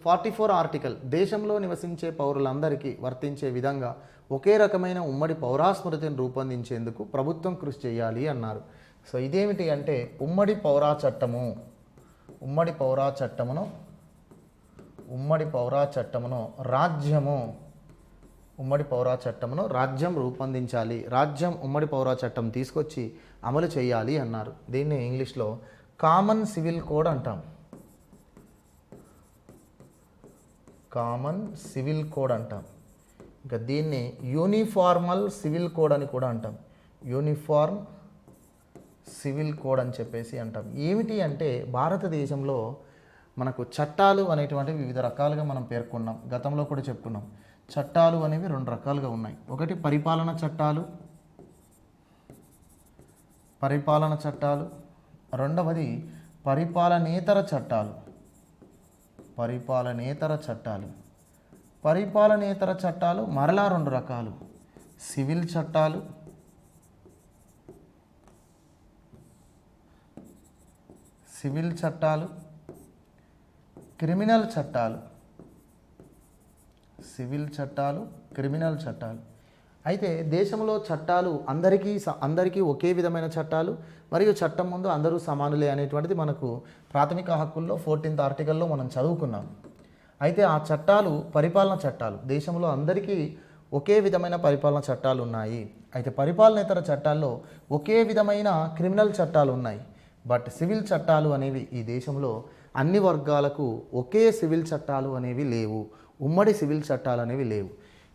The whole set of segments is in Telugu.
44 ఆర్టికల్ దేశంలో నివసించే పౌరులందరికీ వర్తించే విధంగా ఒకే రకమైన ఉమ్మడి పౌరాస్మృతిని రూపొందించేందుకు ప్రభుత్వం కృషి చేయాలి అన్నారు. సో ఇదేమిటి అంటే ఉమ్మడి పౌరా చట్టము, ఉమ్మడి పౌరా చట్టమును ఉమ్మడి పౌరా చట్టమును రాజ్యం రూపొందించాలి, రాజ్యం ఉమ్మడి పౌరా చట్టం తీసుకొచ్చి అమలు చేయాలి అన్నారు. దీన్ని ఇంగ్లీష్లో కామన్ సివిల్ కోడ్ అంటాం. కామన్ సివిల్ కోడ్ అంటాం. ఇంకా దీన్ని యూనిఫార్మల్ సివిల్ కోడ్ అని కూడా అంటాం. యూనిఫార్మ్ సివిల్ కోడ్ అని చెప్పేసి అంటాం. ఏమిటి అంటే భారతదేశంలో మనకు చట్టాలు అనేటువంటివి వివిధ రకాలుగా మనం పేర్కొన్నాం. గతంలో కూడా చెప్పుకున్నాం. చట్టాలు అనేవి రెండు రకాలుగా ఉన్నాయి. ఒకటి పరిపాలన చట్టాలు, రెండవది పరిపాలనేతర చట్టాలు. పరిపాలనేతర చట్టాలు మరలా రెండు రకాలు, సివిల్ చట్టాలు, క్రిమినల్ చట్టాలు. సివిల్ చట్టాలు, క్రిమినల్ చట్టాలు. అయితే దేశంలో చట్టాలు అందరికీ ఒకే విధమైన చట్టాలు మరియు చట్టం ముందు అందరూ సమానులే అనేటువంటిది మనకు ప్రాథమిక హక్కుల్లో 14th ఆర్టికల్లో మనం చదువుకున్నాం. అయితే ఆ చట్టాలు పరిపాలన చట్టాలు, దేశంలో అందరికీ ఒకే విధమైన పరిపాలన చట్టాలు ఉన్నాయి. అయితే పరిపాలనేతర చట్టాల్లో ఒకే విధమైన క్రిమినల్ చట్టాలు ఉన్నాయి. బట్ సివిల్ చట్టాలు అనేవి ఈ దేశంలో అన్ని వర్గాలకు ఒకే సివిల్ చట్టాలు అనేవి లేవు, ఉమ్మడి సివిల్ చట్టాలు అనేవి లేవు.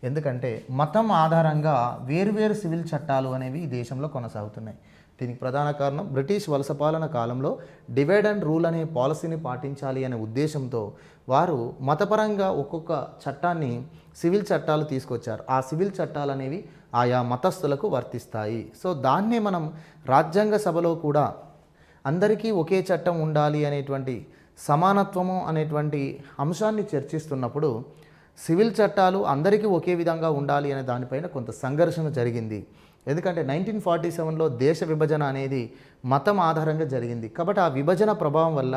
ఎందుకంటే మతం ఆధారంగా వేరువేరు సివిల్ చట్టాలు అనేవి ఈ దేశంలో కొనసాగుతున్నాయి. దీనికి ప్రధాన కారణం బ్రిటిష్ వలస పాలన కాలంలో డివైడ్ అండ్ రూల్ అనే పాలసీని పాటించాలి అనే ఉద్దేశంతో వారు మతపరంగా ఒక్కొక్క చట్టాన్ని సివిల్ చట్టాలు తీసుకొచ్చారు. ఆ సివిల్ చట్టాలు అనేవి ఆయా మతస్థులకు వర్తిస్తాయి. సో దాన్నే మనం రాజ్యాంగ సభలో కూడా అందరికీ ఒకే చట్టం ఉండాలి అనేటువంటి సమానత్వము అనేటువంటి అంశాన్ని చర్చిస్తున్నప్పుడు సివిల్ చట్టాలు అందరికీ ఒకే విధంగా ఉండాలి అనే దానిపైన కొంత సంఘర్షణ జరిగింది. ఎందుకంటే 1947లో దేశ విభజన అనేది మతం ఆధారంగా జరిగింది. కాబట్టి ఆ విభజన ప్రభావం వల్ల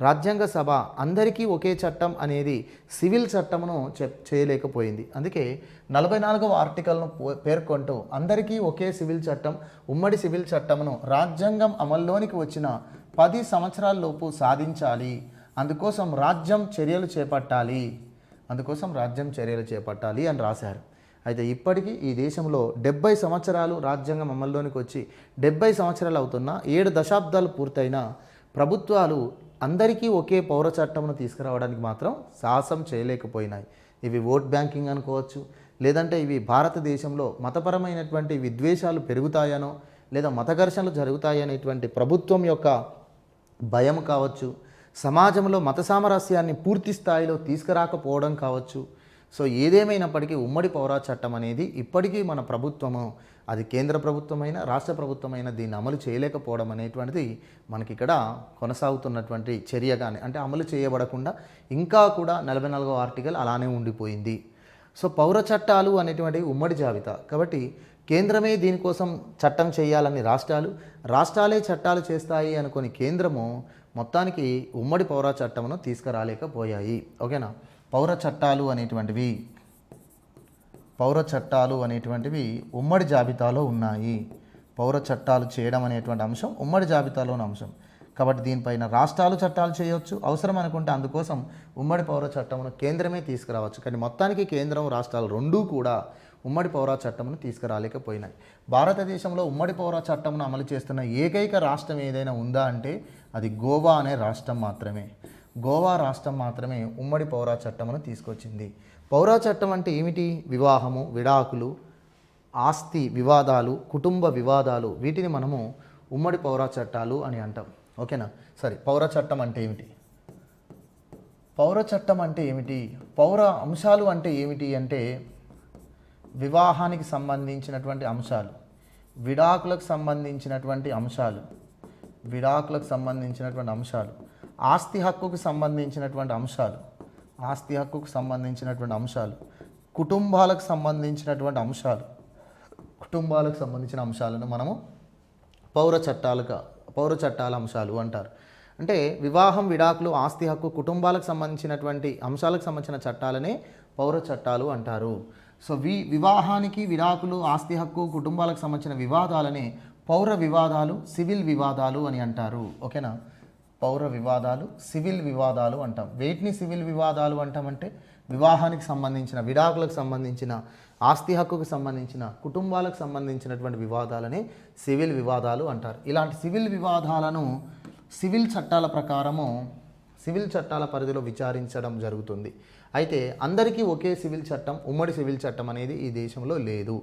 రాజ్యాంగ సభ అందరికీ ఒకే చట్టం అనేది సివిల్ చట్టమును చేయలేకపోయింది. అందుకే 44వ ఆర్టికల్ను పేర్కొంటూ అందరికీ ఒకే సివిల్ చట్టం, ఉమ్మడి సివిల్ చట్టమును రాజ్యాంగం అమల్లోనికి వచ్చిన 10 సంవత్సరాల లోపు సాధించాలి, అందుకోసం రాజ్యం చర్యలు చేపట్టాలి అని రాశారు. అయితే ఇప్పటికీ ఈ దేశంలో 70 సంవత్సరాలు రాజ్యాంగం అమల్లోనికి వచ్చి 70 సంవత్సరాలు అవుతున్నా 7 దశాబ్దాలు పూర్తయిన ప్రభుత్వాలు అందరికీ ఒకే పౌర చట్టమును తీసుకురావడానికి మాత్రం సాహసం చేయలేకపోయినాయి. ఇవి ఓట్ బ్యాంకింగ్ అనుకోవచ్చు, లేదంటే ఇవి భారతదేశంలో మతపరమైనటువంటి విద్వేషాలు పెరుగుతాయనో లేదా మత ఘర్షణలు జరుగుతాయనేటువంటి ప్రభుత్వం యొక్క భయం కావచ్చు, సమాజంలో మత సామరస్యాన్ని పూర్తి స్థాయిలో తీసుకురాకపోవడం కావచ్చు. సో ఏదేమైనప్పటికీ ఉమ్మడి పౌరా చట్టం అనేది ఇప్పటికీ మన ప్రభుత్వము, అది కేంద్ర ప్రభుత్వమైన రాష్ట్ర ప్రభుత్వమైన దీన్ని అమలు చేయలేకపోవడం అనేటువంటిది మనకి ఇక్కడ కొనసాగుతున్నటువంటి చర్యగానే, అంటే అమలు చేయబడకుండా ఇంకా కూడా 44వ ఆర్టికల్ అలానే ఉండిపోయింది. సో పౌర చట్టాలు అనేటువంటి ఉమ్మడి జాబితా కాబట్టి కేంద్రమే దీనికోసం చట్టం చేయాలని రాష్ట్రాలే చట్టాలు చేస్తాయి అనుకొని కేంద్రము మొత్తానికి ఉమ్మడి పౌర చట్టమును తీసుకురాలేకపోయాయి. ఓకేనా. పౌర చట్టాలు అనేటువంటివి ఉమ్మడి జాబితాలో ఉన్నాయి. పౌర చట్టాలు చేయడం అనేటువంటి అంశం ఉమ్మడి జాబితాలోని అంశం. కాబట్టి దీనిపైన రాష్ట్రాలు చట్టాలు చేయవచ్చు, అవసరం అనుకుంటే అందుకోసం ఉమ్మడి పౌర చట్టమును కేంద్రమే తీసుకురావచ్చు. కానీ మొత్తానికి కేంద్రం రాష్ట్రాలు రెండూ కూడా ఉమ్మడి పౌర చట్టమును తీసుకురాలేకపోయినాయి. భారతదేశంలో ఉమ్మడి పౌర చట్టమును అమలు చేస్తున్న ఏకైక రాష్ట్రం ఏదైనా ఉందా అంటే అది గోవా అనే రాష్ట్రం మాత్రమే. గోవా రాష్ట్రం మాత్రమే ఉమ్మడి పౌర చట్టమును తీసుకొచ్చింది. పౌర చట్టం అంటే ఏమిటి? వివాహము, విడాకులు, ఆస్తి వివాదాలు, కుటుంబ వివాదాలు, వీటిని మనము ఉమ్మడి పౌర చట్టాలు అని అంటాం. ఓకేనా. సరే, పౌర చట్టం అంటే ఏమిటి? పౌర అంశాలు అంటే ఏమిటి అంటే వివాహానికి సంబంధించినటువంటి అంశాలు, విడాకులకు సంబంధించినటువంటి అంశాలు, ఆస్తి హక్కుకు సంబంధించినటువంటి అంశాలు, కుటుంబాలకు సంబంధించిన అంశాలను మనము పౌర చట్టాల అంశాలు అంటారు. అంటే వివాహం, విడాకులు, ఆస్తి హక్కు, కుటుంబాలకు సంబంధించినటువంటి అంశాలకు సంబంధించిన చట్టాలనే పౌర చట్టాలు అంటారు. సో వివాహానికి, విడాకులు, ఆస్తి హక్కు, కుటుంబాలకు సంబంధించిన వివాదాలనే పౌర వివాదాలు, సివిల్ వివాదాలు అని అంటారు. ఓకేనా? పౌర వివాదాలు, సివిల్ వివాదాలు అంటాం. వేటిని సివిల్ వివాదాలు అంటామంటే వివాహానికి సంబంధించిన, విడాకులకు సంబంధించిన, ఆస్తి హక్కుకు సంబంధించిన, కుటుంబాలకు సంబంధించినటువంటి వివాదాలని సివిల్ వివాదాలు అంటారు. ఇలాంటి సివిల్ వివాదాలను సివిల్ చట్టాల ప్రకారము సివిల్ చట్టాల పరిధిలో విచారించడం జరుగుతుంది. అయితే అందరికీ ఒకే సివిల్ చట్టం, ఉమ్మడి సివిల్ చట్టం అనేది ఈ దేశంలో లేదు.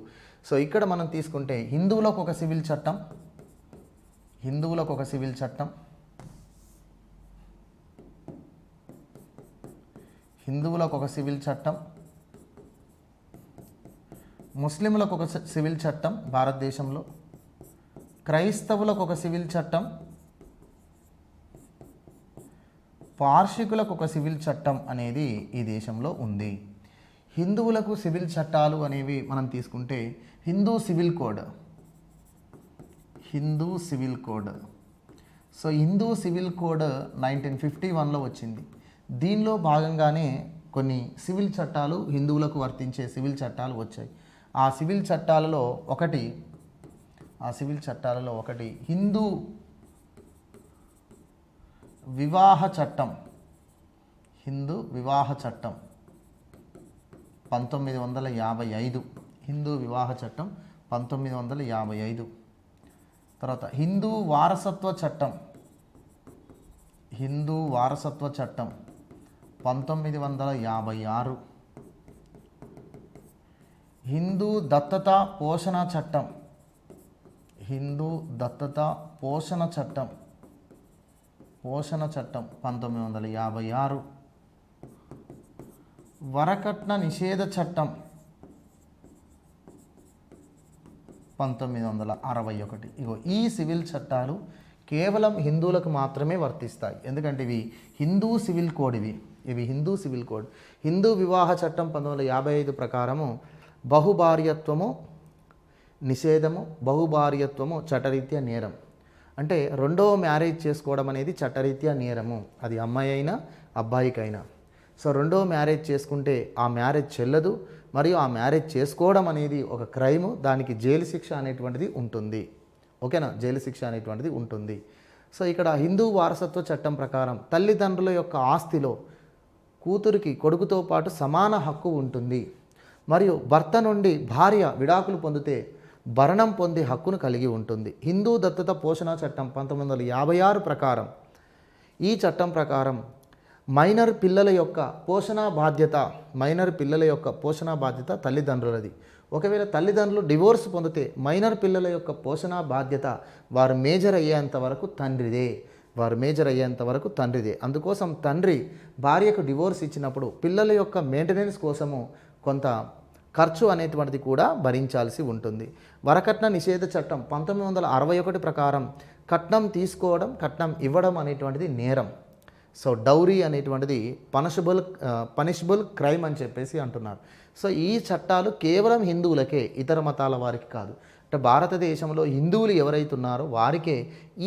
సో ఇక్కడ మనం తీసుకుంటే హిందువులకు ఒక సివిల్ చట్టం, హిందువులకు ఒక సివిల్ చట్టం, ముస్లింలకు ఒక సివిల్ చట్టం భారతదేశంలో, క్రైస్తవులకు ఒక సివిల్ చట్టం, పార్షికులకు ఒక సివిల్ చట్టం అనేది ఈ దేశంలో ఉంది. హిందువులకు సివిల్ చట్టాలు అనేవి మనం తీసుకుంటే Hindu civil code. So Hindu civil code 1951లో వచ్చింది. దీనిలో భాగంగానే కొన్ని సివిల్ చట్టాలు, హిందువులకు వర్తించే సివిల్ చట్టాలు వచ్చాయి. ఆ సివిల్ చట్టాలలో ఒకటి హిందూ వివాహ చట్టం. 1955. హిందూ వివాహ చట్టం 1955. తర్వాత హిందూ వారసత్వ చట్టం 1956. హిందూ దత్తత పోషణ చట్టం 1956. వరకట్న నిషేధ చట్టం 1961. ఈ సివిల్ చట్టాలు కేవలం హిందువులకు మాత్రమే వర్తిస్తాయి. ఎందుకంటే ఇవి హిందూ సివిల్ కోడ్. హిందూ వివాహ చట్టం 1955 ప్రకారము బహుభార్యత్వము నిషేధము, బహుభార్యత్వము చట్టరీత్యా నేరం. అంటే రెండవ మ్యారేజ్ చేసుకోవడం అనేది చట్టరీత్యా నేరము, అది అమ్మాయి అయినా అబ్బాయికైనా. సో రెండవ మ్యారేజ్ చేసుకుంటే ఆ మ్యారేజ్ చెల్లదు, మరియు ఆ మ్యారేజ్ చేసుకోవడం అనేది ఒక క్రైము, దానికి జైలు శిక్ష అనేటువంటిది ఉంటుంది. ఓకేనా? జైలు శిక్ష అనేటువంటిది ఉంటుంది. సో ఇక్కడ హిందూ వారసత్వ చట్టం ప్రకారం తల్లిదండ్రుల యొక్క ఆస్తిలో కూతురికి కొడుకుతో పాటు సమాన హక్కు ఉంటుంది. మరియు భర్త నుండి భార్య విడాకులు పొందితే భరణం పొందే హక్కును కలిగి ఉంటుంది. హిందూ దత్తత పోషణ చట్టం 1956 ప్రకారం, ఈ చట్టం ప్రకారం మైనర్ పిల్లల యొక్క పోషణ బాధ్యత తల్లిదండ్రులది. ఒకవేళ తల్లిదండ్రులు డివోర్స్ పొందితే మైనర్ పిల్లల యొక్క పోషణ బాధ్యత వారు మేజర్ అయ్యేంత వరకు తండ్రిదే. అందుకోసం తండ్రి భార్యకు డివోర్స్ ఇచ్చినప్పుడు పిల్లల యొక్క మెయింటెనెన్స్ కోసము కొంత ఖర్చు అనేటువంటిది కూడా భరించాల్సి ఉంటుంది. వరకట్న నిషేధ చట్టం 1961 ప్రకారం కట్నం తీసుకోవడం, కట్నం ఇవ్వడం అనేటువంటిది నేరం. సో డౌరీ అనేటువంటిది పనిషబుల్ క్రైమ్ అని చెప్పేసి అంటున్నారు. సో ఈ చట్టాలు కేవలం హిందువులకే, ఇతర మతాల వారికి కాదు. అంటే భారతదేశంలో హిందువులు ఎవరైతే ఉన్నారో వారికే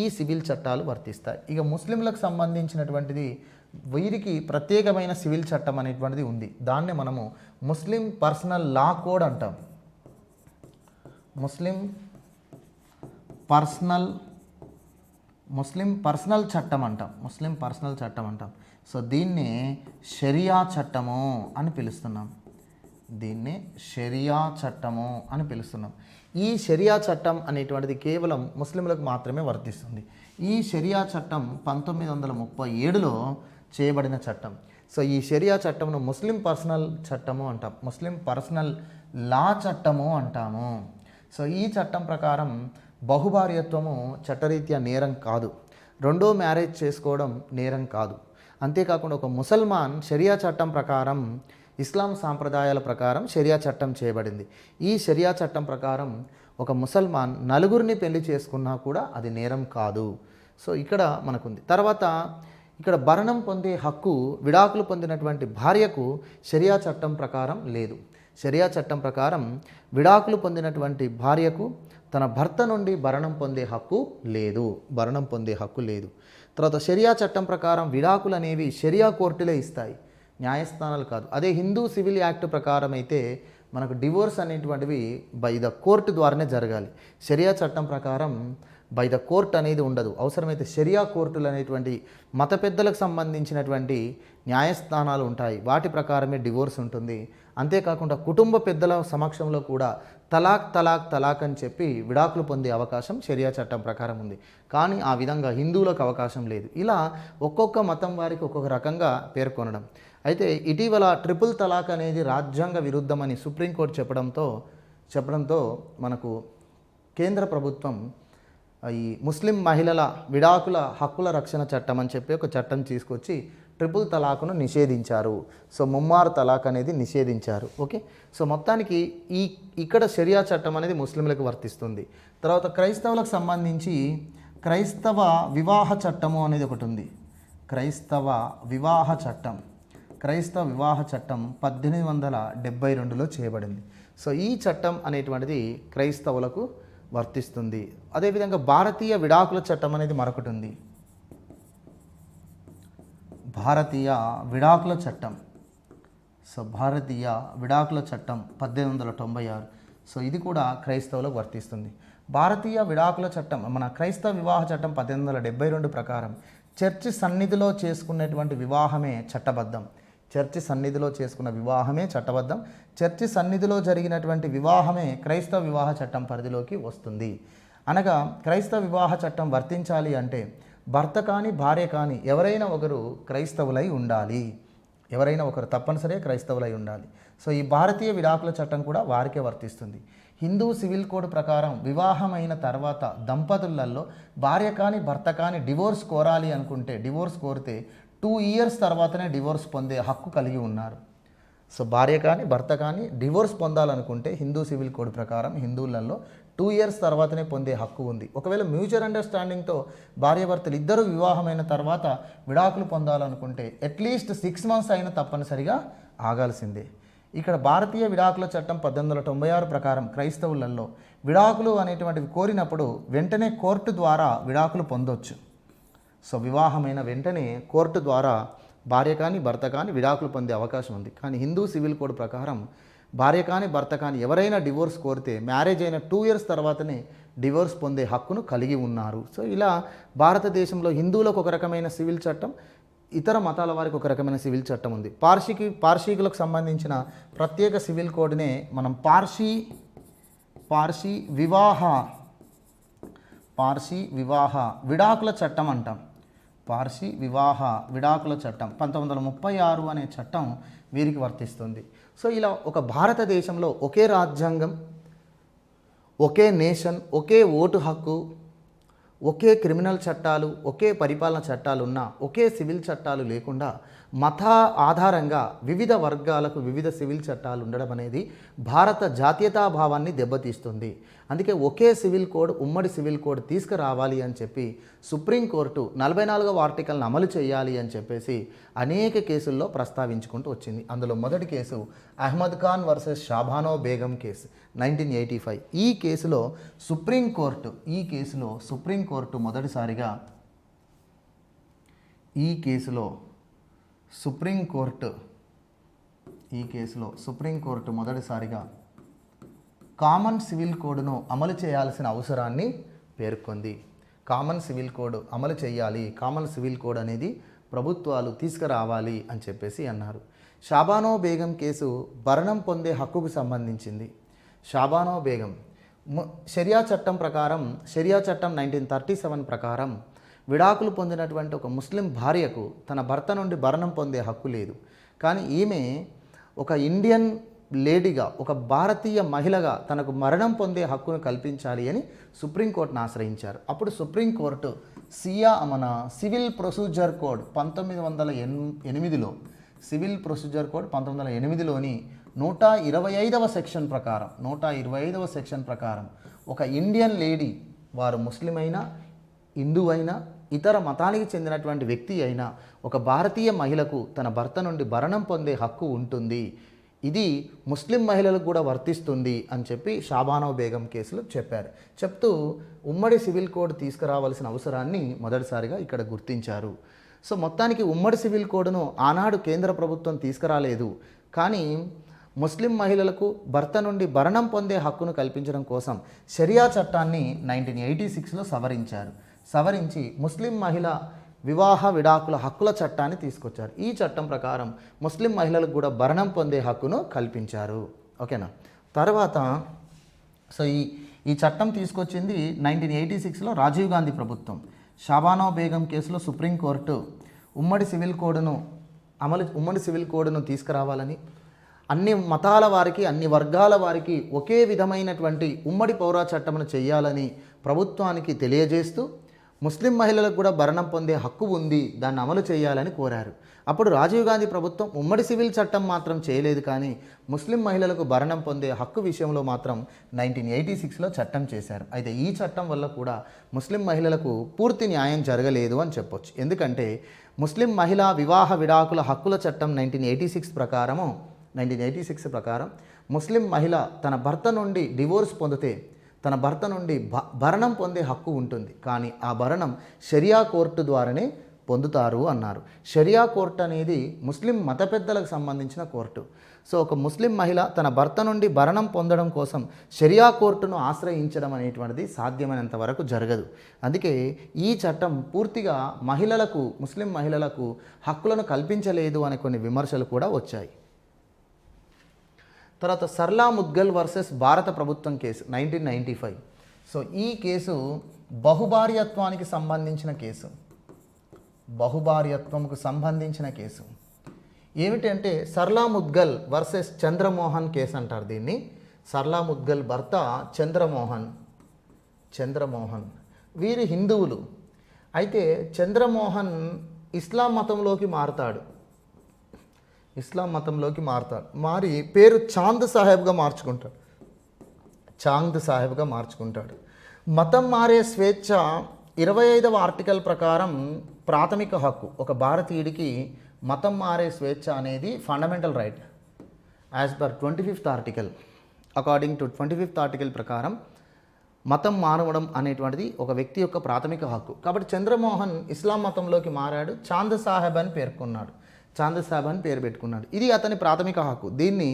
ఈ సివిల్ చట్టాలు వర్తిస్తాయి. ఇక ముస్లింలకు సంబంధించినటువంటిది వీరికి ప్రత్యేకమైన సివిల్ చట్టం అనేటువంటిది ఉంది. దాన్నే మనము ముస్లిం పర్సనల్ లా కోడ్ అంటాం. ముస్లిం పర్సనల్ చట్టం అంటాం. సో దీన్ని షరియా చట్టము అని పిలుస్తున్నాం. ఈ షరియా చట్టం అనేటువంటిది కేవలం ముస్లింలకు మాత్రమే వర్తిస్తుంది. ఈ షరియా చట్టం 1937లో చేయబడిన చట్టం. సో ఈ షరియా చట్టంను ముస్లిం పర్సనల్ లా చట్టము అంటాము. సో ఈ చట్టం ప్రకారం బహుభార్యత్వము చట్టరీత్యా నేరం కాదు, రెండో మ్యారేజ్ చేసుకోవడం నేరం కాదు. అంతేకాకుండా ఒక ముసల్మాన్ షరియా చట్టం ప్రకారం, ఇస్లాం సాంప్రదాయాల ప్రకారం షరియా చట్టం చేయబడింది. ఈ షరియా చట్టం ప్రకారం ఒక ముసల్మాన్ నలుగురిని పెళ్లి చేసుకున్నా కూడా అది నేరం కాదు. సో ఇక్కడ మనకుంది. తర్వాత ఇక్కడ భరణం పొందే హక్కు విడాకులు పొందినటువంటి భార్యకు షరియా చట్టం ప్రకారం లేదు. షరియా చట్టం ప్రకారం విడాకులు పొందినటువంటి భార్యకు తన భర్త నుండి భరణం పొందే హక్కు లేదు. తర్వాత షరియా చట్టం ప్రకారం విడాకులు అనేవి షరియా కోర్టులే ఇస్తాయి, న్యాయస్థానాలు కాదు. అదే హిందూ సివిల్ యాక్ట్ ప్రకారం అయితే మనకు డివోర్స్ అనేటువంటివి బై ద కోర్టు ద్వారానే జరగాలి. షరియా చట్టం ప్రకారం బై ద కోర్ట్ అనేది ఉండదు. అవసరమైతే షరియా కోర్టులు అనేటువంటి మత పెద్దలకు సంబంధించినటువంటి న్యాయస్థానాలు ఉంటాయి, వాటి ప్రకారమే డివోర్స్ ఉంటుంది. అంతేకాకుండా కుటుంబ పెద్దల సమక్షంలో కూడా తలాక్ తలాక్ తలాక్ అని చెప్పి విడాకులు పొందే అవకాశం షరియా చట్టం ప్రకారం ఉంది. కానీ ఆ విధంగా హిందువులకు అవకాశం లేదు. ఇలా ఒక్కొక్క మతం వారికి ఒక్కొక్క రకంగా పేర్కొనడం. అయితే ఇటీవల ట్రిపుల్ తలాక్ అనేది రాజ్యాంగ విరుద్ధమని సుప్రీంకోర్టు చెప్పడంతో మనకు కేంద్ర ప్రభుత్వం ఈ ముస్లిం మహిళల విడాకుల హక్కుల రక్షణ చట్టం అని చెప్పి ఒక చట్టం తీసుకొచ్చి ట్రిపుల్ తలాక్ను నిషేధించారు. సో ముమ్మారు తలాక్ అనేది నిషేధించారు. ఓకే, సో మొత్తానికి ఇక్కడ షరియా చట్టం అనేది ముస్లింలకు వర్తిస్తుంది. తర్వాత క్రైస్తవులకు సంబంధించి క్రైస్తవ వివాహ చట్టము అనేది ఒకటి ఉంది. క్రైస్తవ వివాహ చట్టం 1872లో చేయబడింది. సో ఈ చట్టం అనేటువంటిది క్రైస్తవులకు వర్తిస్తుంది. అదేవిధంగా భారతీయ విడాకుల చట్టం అనేది మరొకటి ఉంది. భారతీయ విడాకుల చట్టం. సో భారతీయ విడాకుల చట్టం 1896. సో ఇది కూడా క్రైస్తవులకు వర్తిస్తుంది. భారతీయ విడాకుల చట్టం మన క్రైస్తవ వివాహ చట్టం 1872 ప్రకారం చర్చి సన్నిధిలో చేసుకునేటువంటి వివాహమే చట్టబద్ధం. చర్చి సన్నిధిలో చేసుకున్న వివాహమే చట్టబద్ధం. చర్చి సన్నిధిలో జరిగినటువంటి వివాహమే క్రైస్తవ వివాహ చట్టం పరిధిలోకి వస్తుంది. అనగా క్రైస్తవ వివాహ చట్టం వర్తించాలి అంటే భర్త కానీ భార్య కానీ ఎవరైనా ఒకరు క్రైస్తవులై ఉండాలి. ఎవరైనా ఒకరు తప్పనిసరిగా క్రైస్తవులై ఉండాలి. సో ఈ భారతీయ విడాకుల చట్టం కూడా వారికే వర్తిస్తుంది. హిందూ సివిల్ కోడ్ ప్రకారం వివాహమైన తర్వాత దంపతులలో భార్య కానీ భర్త కానీ డివోర్స్ కోరాలి అనుకుంటే, డివోర్స్ కోరితే 2 ఇయర్స్ తర్వాతనే డివోర్స్ పొందే హక్కు కలిగి ఉన్నారు. సో భార్య కానీ భర్త కానీ డివోర్స్ పొందాలనుకుంటే హిందూ సివిల్ కోడ్ ప్రకారం హిందువులలో 2 ఇయర్స్ తర్వాతనే పొందే హక్కు ఉంది. ఒకవేళ మ్యూచువల్ అండర్స్టాండింగ్తో భార్యాభర్తలు ఇద్దరు వివాహమైన తర్వాత విడాకులు పొందాలనుకుంటే అట్లీస్ట్ 6 మంత్స్ అయినా తప్పనిసరిగా ఆగాల్సిందే. ఇక్కడ భారతీయ విడాకుల చట్టం 1896 ప్రకారం క్రైస్తవులలో విడాకులు అనేటువంటివి కోరినప్పుడు వెంటనే కోర్టు ద్వారా విడాకులు పొందొచ్చు. సో వివాహమైన వెంటనే కోర్టు ద్వారా భార్య కానీ భర్త కానీ విడాకులు పొందే అవకాశం ఉంది. కానీ హిందూ సివిల్ కోడ్ ప్రకారం భార్య కానీ భర్త కానీ ఎవరైనా డివోర్స్ కోరితే మ్యారేజ్ అయిన 2 ఇయర్స్ తర్వాతనే డివోర్స్ పొందే హక్కును కలిగి ఉన్నారు. సో ఇలా భారతదేశంలో హిందువులకు ఒక రకమైన సివిల్ చట్టం, ఇతర మతాల వారికి ఒక రకమైన సివిల్ చట్టం ఉంది. పార్షీకులకు సంబంధించిన ప్రత్యేక సివిల్ కోడ్నే మనం పార్షీ వివాహ విడాకుల చట్టం అంటాం. పార్షీ వివాహ విడాకుల చట్టం 1936 అనే చట్టం వీరికి వర్తిస్తుంది. సో ఇలా ఒక భారతదేశంలో ఒకే రాజ్యాంగం, ఒకే నేషన్, ఒకే ఓటు హక్కు, ఒకే క్రిమినల్ చట్టాలు, ఒకే పరిపాలన చట్టాలు ఉన్నా ఒకే సివిల్ చట్టాలు లేకుండా మత ఆధారంగా వివిధ వర్గాలకు వివిధ సివిల్ చట్టాలు ఉండడం అనేది భారత జాతీయతాభావాన్ని దెబ్బతీస్తుంది. అందుకే ఒకే సివిల్ కోడ్, ఉమ్మడి సివిల్ కోడ్ తీసుకురావాలి అని చెప్పి సుప్రీంకోర్టు 44వ ఆర్టికల్ని అమలు చేయాలి అని చెప్పేసి అనేక కేసుల్లో ప్రస్తావించుకుంటూ వచ్చింది. అందులో మొదటి case Ahmed Khan versus Shah Bano Begum case 1985. ఈ కేసులో సుప్రీంకోర్టు మొదటిసారిగా సుప్రీంకోర్టు మొదటిసారిగా కామన్ సివిల్ కోడ్ను అమలు చేయాల్సిన అవసరాన్ని పేర్కొంది. కామన్ సివిల్ కోడ్ అమలు చేయాలి, కామన్ సివిల్ కోడ్ అనేది ప్రభుత్వాలు తీసుకురావాలి అని చెప్పేసి అన్నారు. షాబానో బేగం కేసు భరణం పొందే హక్కుకు సంబంధించింది. షాబానో బేగం షరియా చట్టం 1937 ప్రకారం విడాకులు పొందినటువంటి ఒక ముస్లిం భార్యకు తన భర్త నుండి భరణం పొందే హక్కు లేదు. కానీ ఈమె ఒక ఇండియన్ లేడీగా, ఒక భారతీయ మహిళగా తనకు మరణం పొందే హక్కును కల్పించాలి అని సుప్రీంకోర్టును ఆశ్రయించారు. అప్పుడు సుప్రీంకోర్టు సివిల్ ప్రొసీజర్ కోడ్ 1908లో సివిల్ ప్రొసీజర్ కోడ్ 1908లోని 125వ సెక్షన్ ప్రకారం ఒక ఇండియన్ లేడీ, వారు ముస్లిం అయినా హిందూ అయినా ఇతర మతానికి చెందినటువంటి వ్యక్తి అయినా ఒక భారతీయ మహిళకు తన భర్త నుండి భరణం పొందే హక్కు ఉంటుంది. ఇది ముస్లిం మహిళలకు కూడా వర్తిస్తుంది అని చెప్పి షాబానో బేగం కేసులో చెప్పారు. చెప్తూ ఉమ్మడి సివిల్ కోడ్ తీసుకురావాల్సిన అవసరాన్ని మొదటిసారిగా ఇక్కడ గుర్తించారు. సో మొత్తానికి ఉమ్మడి సివిల్ కోడ్ను ఆనాడు కేంద్ర ప్రభుత్వం తీసుకురాలేదు, కానీ ముస్లిం మహిళలకు భర్త నుండి భరణం పొందే హక్కును కల్పించడం కోసం షరియా చట్టాన్ని 1986లో సవరించి ముస్లిం మహిళ వివాహ విడాకుల హక్కుల చట్టాన్ని తీసుకొచ్చారు. ఈ చట్టం ప్రకారం ముస్లిం మహిళలకు కూడా భరణం పొందే హక్కును కల్పించారు. ఓకేనా. తర్వాత సో ఈ చట్టం తీసుకొచ్చింది 1986లో రాజీవ్ గాంధీ ప్రభుత్వం. షాబానో బేగం కేసులో సుప్రీంకోర్టు ఉమ్మడి సివిల్ కోడ్ను తీసుకురావాలని, అన్ని మతాల వారికి అన్ని వర్గాల వారికి ఒకే విధమైనటువంటి ఉమ్మడి పౌర చట్టమును చేయాలని ప్రభుత్వానికి తెలియజేస్తూ ముస్లిం మహిళలకు కూడా భరణం పొందే హక్కు ఉంది, దాన్ని అమలు చేయాలని కోరారు. అప్పుడు రాజీవ్ గాంధీ ప్రభుత్వం ఉమ్మడి సివిల్ చట్టం మాత్రం చేయలేదు, కానీ ముస్లిం మహిళలకు భరణం పొందే హక్కు విషయంలో మాత్రం 1986లో చట్టం చేశారు. అయితే ఈ చట్టం వల్ల కూడా ముస్లిం మహిళలకు పూర్తి న్యాయం జరగలేదు అని చెప్పొచ్చు. ఎందుకంటే ముస్లిం మహిళా వివాహ విడాకుల హక్కుల చట్టం 1986 ప్రకారం ముస్లిం మహిళ తన భర్త నుండి డివోర్స్ పొందితే తన భర్త నుండి భరణం పొందే హక్కు ఉంటుంది, కానీ ఆ భరణం షరియా కోర్టు ద్వారానే పొందుతారు అన్నారు. షరియా కోర్టు అనేది ముస్లిం మత పెద్దలకు సంబంధించిన కోర్టు. సో ఒక ముస్లిం మహిళ తన భర్త నుండి భరణం పొందడం కోసం షరియా కోర్టును ఆశ్రయించడం అనేటువంటిది సాధ్యమైనంత వరకు జరగదు. అందుకే ఈ చట్టం పూర్తిగా ముస్లిం మహిళలకు హక్కులను కల్పించలేదు అనే కొన్ని విమర్శలు కూడా వచ్చాయి. తర్వాత సర్లా ముద్గల్ వర్సెస్ భారత ప్రభుత్వం కేసు 1995. సో ఈ కేసు బహుభార్యత్వానికి సంబంధించిన కేసు. ఏమిటంటే సర్లా ముద్గల్ వర్సెస్ చంద్రమోహన్ కేసు అంటారు దీన్ని. సర్లా ముద్గల్ భర్త చంద్రమోహన్ వీరు హిందువులు. అయితే చంద్రమోహన్ ఇస్లాం మతంలోకి మారతాడు. మారి పేరు చాంద్ సాహెబ్గా మార్చుకుంటాడు. మతం మారే స్వేచ్ఛ 25వ ఆర్టికల్ ప్రకారం ప్రాథమిక హక్కు. ఒక భారతీయుడికి మతం మారే స్వేచ్ఛ అనేది fundamental right as per 25th article. According to 25th article ప్రకారం మతం మారవడం అనేటువంటిది ఒక వ్యక్తి యొక్క ప్రాథమిక హక్కు. కాబట్టి చంద్రమోహన్ ఇస్లాం మతంలోకి మారాడు, చాంద్ సాహెబ్ అని పేరు పెట్టుకున్నాడు. ఇది అతని ప్రాథమిక హక్కు. దీన్ని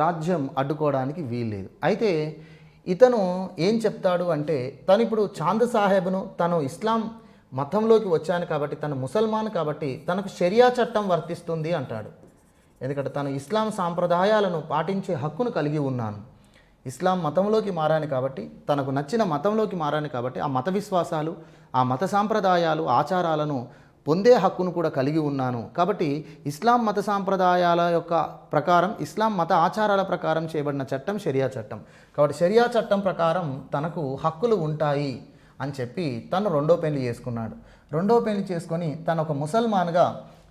రాజ్యం అడ్డుకోవడానికి వీల్లేదు. అయితే ఇతను ఏం చెప్తాడు అంటే, తను ఇప్పుడు చాంద్ సాహెబ్ను తను ఇస్లాం మతంలోకి వచ్చాను కాబట్టి, తను ముసల్మాన్ కాబట్టి తనకు షరియా చట్టం వర్తిస్తుంది అంటాడు. ఎందుకంటే తను ఇస్లాం సాంప్రదాయాలను పాటించే హక్కును కలిగి ఉన్నాను. ఇస్లాం మతంలోకి మారాను కాబట్టి, తనకు నచ్చిన మతంలోకి మారాను కాబట్టి, ఆ మత విశ్వాసాలు, ఆ మత సాంప్రదాయాలు, ఆచారాలను పొందే హక్కును కూడా కలిగి ఉన్నాను. కాబట్టి ఇస్లాం మత సాంప్రదాయాల యొక్క ప్రకారం, ఇస్లాం మత ఆచారాల ప్రకారం చేయబడిన చట్టం షరియా చట్టం. కాబట్టి షరియా చట్టం ప్రకారం తనకు హక్కులు ఉంటాయి అని చెప్పి తను రెండో పెళ్లి చేసుకొని తను ఒక ముసల్మాన్గా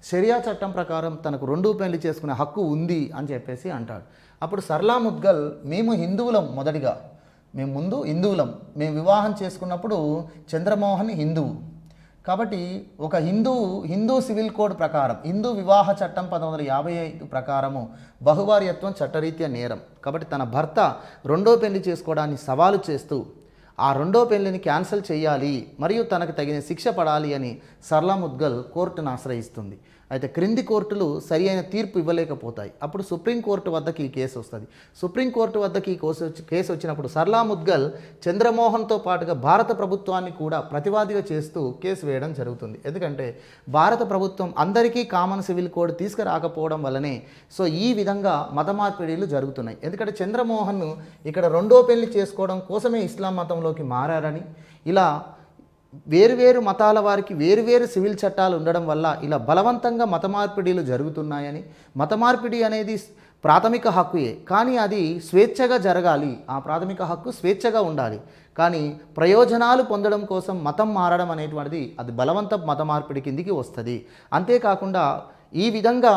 షరియా చట్టం ప్రకారం తనకు రెండో పెళ్లి చేసుకునే హక్కు ఉంది అని చెప్పేసి అంటాడు. అప్పుడు సర్లా ముద్గల్ మేము హిందువులం, మేము వివాహం చేసుకున్నప్పుడు చంద్రమోహన్ హిందువు కాబట్టి ఒక హిందూ సివిల్ కోడ్ ప్రకారం, హిందూ వివాహ చట్టం 1955 ప్రకారము బహుభార్యత్వం చట్టరీత్యా నేరం. కాబట్టి తన భర్త రెండో పెళ్లి చేసుకోవడాన్ని సవాలు చేస్తూ ఆ రెండో పెళ్లిని క్యాన్సిల్ చేయాలి మరియు తనకు తగిన శిక్ష పడాలి అని సర్లా ముద్గల్ కోర్టును ఆశ్రయిస్తుంది. అయితే క్రింది కోర్టులు సరి అయిన తీర్పు ఇవ్వలేకపోతాయి. అప్పుడు సుప్రీంకోర్టు వద్దకి ఈ కేసు వస్తుంది. సుప్రీంకోర్టు వద్దకి ఈ కేసు వచ్చినప్పుడు సర్లా ముద్గల్ చంద్రమోహన్తో పాటుగా భారత ప్రభుత్వాన్ని కూడా ప్రతివాదిగా చేస్తూ కేసు వేయడం జరుగుతుంది. ఎందుకంటే భారత ప్రభుత్వం అందరికీ కామన్ సివిల్ కోడ్ తీసుకురాకపోవడం వల్లనే సో ఈ విధంగా మత మార్పిడిలు జరుగుతున్నాయి. ఎందుకంటే చంద్రమోహన్ ఇక్కడ రెండో పెళ్లి చేసుకోవడం కోసమే ఇస్లాం మతంలోకి మారారని, ఇలా వేరువేరు మతాల వారికి వేరువేరు సివిల్ చట్టాలు ఉండడం వల్ల ఇలా బలవంతంగా మత మార్పిడిలు జరుగుతున్నాయని, మత మార్పిడి అనేది ప్రాథమిక హక్కుయే కానీ అది స్వేచ్ఛగా జరగాలి, ఆ ప్రాథమిక హక్కు స్వేచ్ఛగా ఉండాలి. కానీ ప్రయోజనాలు పొందడం కోసం మతం మారడం అనేటువంటిది అది బలవంత మత మార్పిడి కిందికి వస్తుంది. అంతేకాకుండా ఈ విధంగా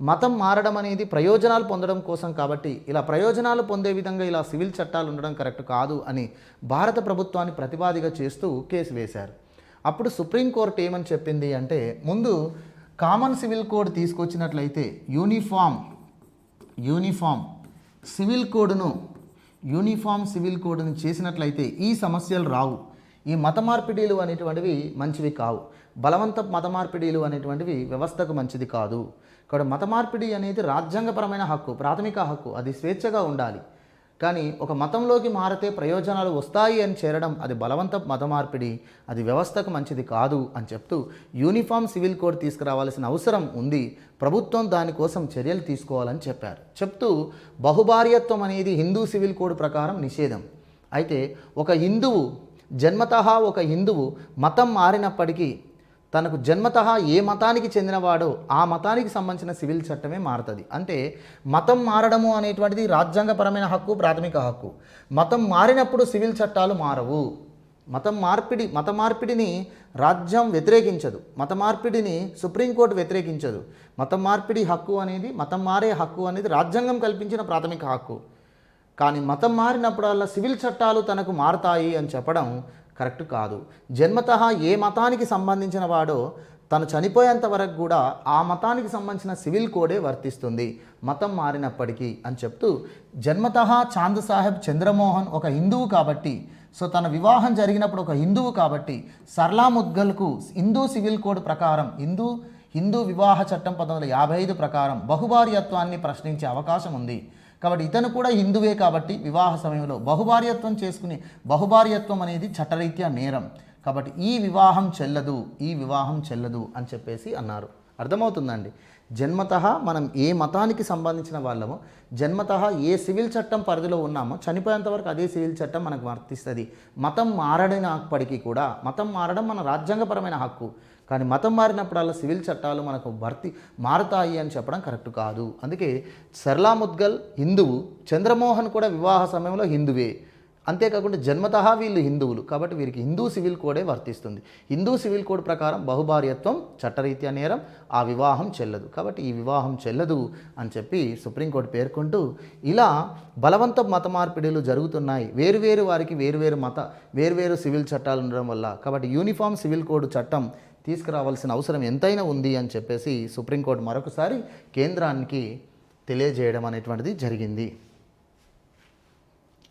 మతం మారడం అనేది ప్రయోజనాలు పొందడం కోసం కాబట్టి ఇలా ప్రయోజనాలు పొందే విధంగా ఇలా సివిల్ చట్టాలు ఉండడం కరెక్ట్ కాదు అని భారత ప్రభుత్వాన్ని ప్రతివాదిగా చేస్తూ కేసు వేశారు. అప్పుడు సుప్రీంకోర్టు ఏమని చెప్పింది అంటే, ముందు కామన్ సివిల్ కోడ్ తీసుకొచ్చినట్లయితే యూనిఫామ్ యూనిఫామ్ సివిల్ కోడ్ను చేసినట్లయితే ఈ సమస్యలు రావు. ఈ మత మార్పిడీలు అనేటువంటివి మంచివి కావు. బలవంత మత మార్పిడీలు అనేటువంటివి వ్యవస్థకు మంచిది కాదు. కాబట్టి మత మార్పిడి అనేది రాజ్యాంగపరమైన హక్కు, ప్రాథమిక హక్కు, అది స్వేచ్ఛగా ఉండాలి. కానీ ఒక మతంలోకి మారితే ప్రయోజనాలు వస్తాయి అని చేరడం అది బలవంత మత మార్పిడి, అది వ్యవస్థకు మంచిది కాదు అని చెప్తూ యూనిఫామ్ సివిల్ కోడ్ తీసుకురావాల్సిన అవసరం ఉంది, ప్రభుత్వం దానికోసం చర్యలు తీసుకోవాలని చెప్పారు. చెప్తూ బహుభార్యత్వం అనేది హిందూ సివిల్ కోడ్ ప్రకారం నిషేధం. అయితే ఒక హిందువు మతం మారినప్పటికీ తనకు జన్మతః ఏ మతానికి చెందినవాడో ఆ మతానికి సంబంధించిన సివిల్ చట్టమే మారుతుంది. అంటే మతం మారడము అనేటువంటిది రాజ్యాంగపరమైన హక్కు, ప్రాథమిక హక్కు. మతం మారినప్పుడు సివిల్ చట్టాలు మారవు. మత మార్పిడిని రాజ్యం వ్యతిరేకించదు, మత మార్పిడిని సుప్రీంకోర్టు వ్యతిరేకించదు. మతం మారే హక్కు అనేది రాజ్యాంగం కల్పించిన ప్రాథమిక హక్కు. కానీ మతం మారినప్పుడల్లా సివిల్ చట్టాలు తనకు మారతాయి అని చెప్పడం కరెక్ట్ కాదు. జన్మతః ఏ మతానికి సంబంధించిన వాడో తను చనిపోయేంత వరకు కూడా ఆ మతానికి సంబంధించిన సివిల్ కోడే వర్తిస్తుంది మతం మారినప్పటికీ అని చెప్తూ, జన్మతః చాంద్ సాహెబ్ చంద్రమోహన్ ఒక హిందువు కాబట్టి, సో తన వివాహం జరిగినప్పుడు ఒక హిందువు కాబట్టి సర్లా ముద్గల్కు హిందూ సివిల్ కోడ్ ప్రకారం హిందూ వివాహ చట్టం 1955 ప్రకారం బహుభార్యత్వాన్ని ప్రశ్నించే అవకాశం ఉంది. కాబట్టి ఇతను కూడా హిందువే కాబట్టి వివాహ సమయంలో బహుభార్యత్వం అనేది చట్టరీత్యా నేరం. కాబట్టి ఈ వివాహం చెల్లదు అని చెప్పేసి అన్నారు. అర్థమవుతుందండి. జన్మతః మనం ఏ మతానికి సంబంధించిన వాళ్ళమో, జన్మతః ఏ సివిల్ చట్టం పరిధిలో ఉన్నామో చనిపోయేంత వరకు అదే సివిల్ చట్టం మనకు వర్తిస్తుంది. మతం మారడినప్పటికీ కూడా, మతం మారడం మన రాజ్యాంగపరమైన హక్కు, కానీ మతం మారినప్పుడల్లా సివిల్ చట్టాలు మనకు మారుతాయి అని చెప్పడం కరెక్ట్ కాదు. అందుకే సర్లా ముద్గల్ హిందువు, చంద్రమోహన్ కూడా వివాహ సమయంలో హిందువే. అంతేకాకుండా జన్మతః వీళ్ళు హిందువులు కాబట్టి వీరికి హిందూ సివిల్ కోడే వర్తిస్తుంది. హిందూ సివిల్ కోడ్ ప్రకారం బహుభార్యత్వం చట్టరీత్యా నేరం, ఆ వివాహం చెల్లదు. కాబట్టి ఈ వివాహం చెల్లదు అని చెప్పి సుప్రీంకోర్టు పేర్కొంటూ, ఇలా బలవంత మత మార్పిడిలు జరుగుతున్నాయి. వారికి వేరువేరు సివిల్ చట్టాలు ఉండడం వల్ల. కాబట్టి యూనిఫామ్ సివిల్ కోడ్ చట్టం తీసుకురావాల్సిన అవసరం ఎంతైనా ఉంది అని చెప్పేసి సుప్రీంకోర్టు మరొకసారి కేంద్రానికి తెలియజేయడం అనేటువంటిది జరిగింది.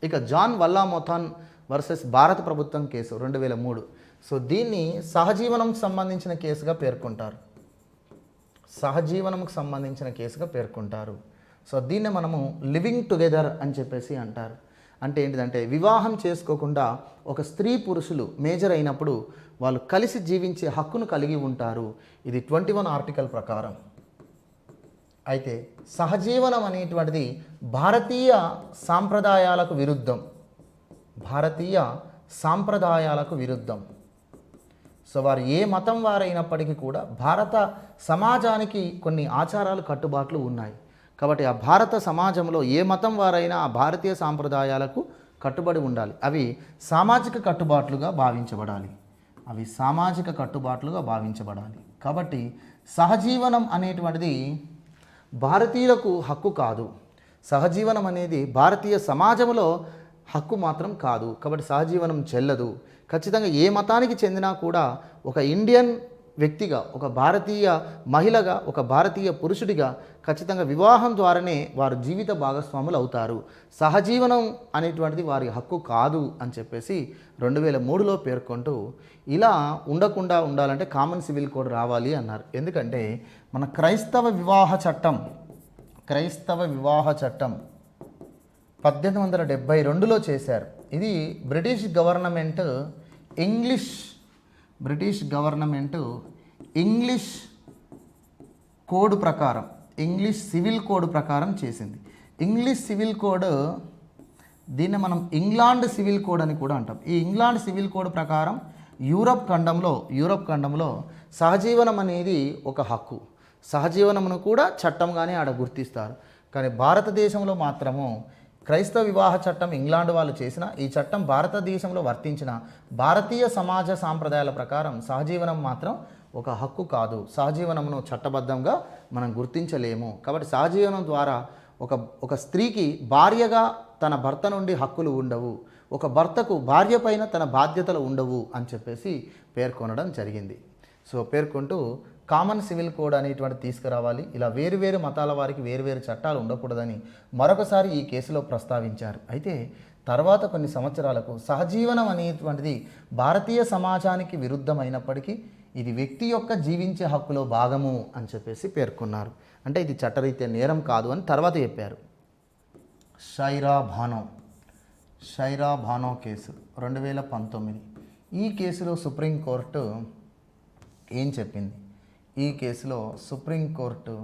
ఇక జాన్ వల్లామొథాన్ వర్సెస్ భారత ప్రభుత్వం కేసు 2003. సో దీన్ని సహజీవనంకు సంబంధించిన కేసుగా పేర్కొంటారు. సో దీన్ని మనము లివింగ్ టుగెదర్ అని చెప్పేసి అంటారు. అంటే ఏంటిదంటే వివాహం చేసుకోకుండా ఒక స్త్రీ పురుషులు మేజర్ అయినప్పుడు వాళ్ళు కలిసి జీవించే హక్కును కలిగి ఉంటారు. ఇది 21 ఆర్టికల్ ప్రకారం. అయితే సహజీవనం అనేటువంటిది భారతీయ సాంప్రదాయాలకు విరుద్ధం. సో వారు ఏ మతం వారైనప్పటికీ కూడా భారత సమాజానికి కొన్ని ఆచారాలు, కట్టుబాట్లు ఉన్నాయి. కాబట్టి ఆ భారత సమాజంలో ఏ మతం వారైనా ఆ భారతీయ సాంప్రదాయాలకు కట్టుబడి ఉండాలి. అవి సామాజిక కట్టుబాట్లుగా భావించబడాలి. కాబట్టి సహజీవనం అనేటువంటిది భారతీయులకు హక్కు కాదు. సహజీవనం అనేది భారతీయ సమాజంలో హక్కు మాత్రం కాదు. కాబట్టి సహజీవనం చెల్లదు. ఖచ్చితంగా ఏ మతానికి చెందినా కూడా ఒక ఇండియన్ వ్యక్తిగా, ఒక భారతీయ మహిళగా, ఒక భారతీయ పురుషుడిగా ఖచ్చితంగా వివాహం ద్వారానే వారు జీవిత భాగస్వాములు అవుతారు. సహజీవనం అనేటువంటిది వారి హక్కు కాదు అని చెప్పేసి 2003లో పేర్కొంటూ, ఇలా ఉండకుండా ఉండాలంటే కామన్ సివిల్ కోడ్ రావాలి అన్నారు. ఎందుకంటే మన క్రైస్తవ వివాహ చట్టం 1872లో చేశారు. ఇది బ్రిటిష్ గవర్నమెంట్ ఇంగ్లీష్ కోడ్ ప్రకారం, ఇంగ్లీష్ సివిల్ కోడ్ ప్రకారం చేసింది. ఇంగ్లీష్ సివిల్ కోడ్ దీన్ని మనం ఇంగ్లాండ్ సివిల్ కోడ్ అని కూడా అంటాం. ఈ ఇంగ్లాండ్ సివిల్ కోడ్ ప్రకారం యూరప్ ఖండంలో సహజీవనం అనేది ఒక హక్కు. సహజీవనమును కూడా చట్టంగానే ఆడ గుర్తిస్తారు. కానీ భారతదేశంలో మాత్రము క్రైస్తవ వివాహ చట్టం ఇంగ్లాండ్ వాళ్ళు చేసిన ఈ చట్టం భారతదేశంలో వర్తించిన భారతీయ సమాజ సాంప్రదాయాల ప్రకారం సహజీవనం మాత్రం ఒక హక్కు కాదు. సహజీవనమును చట్టబద్ధంగా మనం గుర్తించలేము. కాబట్టి సహజీవనం ద్వారా ఒక స్త్రీకి భార్యగా తన భర్త నుండి హక్కులు ఉండవు, ఒక భర్తకు భార్య పైన తన బాధ్యతలు ఉండవు అని చెప్పేసి పేర్కొనడం జరిగింది. సో పేర్కొంటూ కామన్ సివిల్ కోడ్ అనేటువంటి తీసుకురావాలి. ఇలా వేరు మతాల వారికి వేరు చట్టాలు ఉండకూడదని మరొకసారి ఈ కేసులో ప్రస్తావించారు. అయితే తర్వాత కొన్ని సంవత్సరాలకు సహజీవనం అనేటువంటిది భారతీయ సమాజానికి విరుద్ధమైనప్పటికీ ఇది వ్యక్తి యొక్క జీవించే హక్కులో భాగము అని చెప్పేసి పేర్కొన్నారు. అంటే ఇది చట్టరీత్యా నేరం కాదు అని తర్వాత చెప్పారు. షైరా భానో కేసు 2019. ఈ కేసులో సుప్రీంకోర్టు ఏం చెప్పింది? ఈ కేసులో సుప్రీంకోర్టు